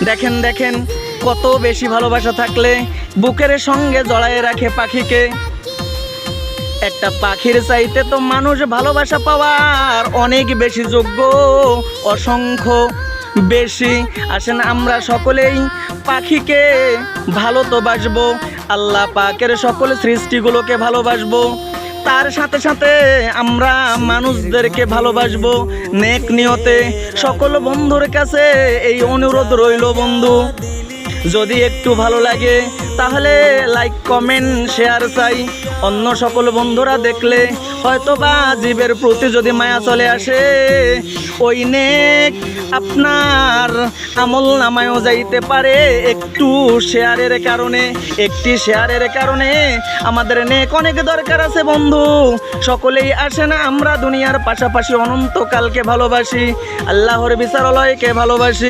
দেখেন দেখেন কত বেশি ভালোবাসা থাকলে বুকের সঙ্গে জড়ায়ে রাখে পাখিকে। একটা পাখির চাইতে তো মানুষ ভালোবাসা পাওয়ার অনেক বেশি যোগ্য, অসংখ্য বেশি। আসেন আমরা সকলেই পাখিকে ভালো তো বাসবো, আল্লাহ পাকের সকল সৃষ্টিগুলোকে ভালোবাসবো, তার সাথে সাথে আমরা মানুষদেরকে ভালোবাসবো নেক নিয়তে। সকল বন্ধুর কাছে এই অনুরোধ রইল বন্ধু, যদি একটু ভালো লাগে তাহলে লাইক কমেন্ট শেয়ার চাই। অন্য সকল বন্ধুরা দেখলে হয়তো বা জীবের প্রতি যদি মায়া চলে আসে, ওই নেক আপনার আমল নামায়ও যাইতে পারে। একটু শেয়ারের কারণে, একটি শেয়ারের কারণে আমাদের নেক অনেক দরকার আছে বন্ধু। সকলেই আসেন আমরা দুনিয়ার পাশাপাশি অনন্তকালকে ভালোবাসি, আল্লাহর বিচারালয়কে ভালোবাসি।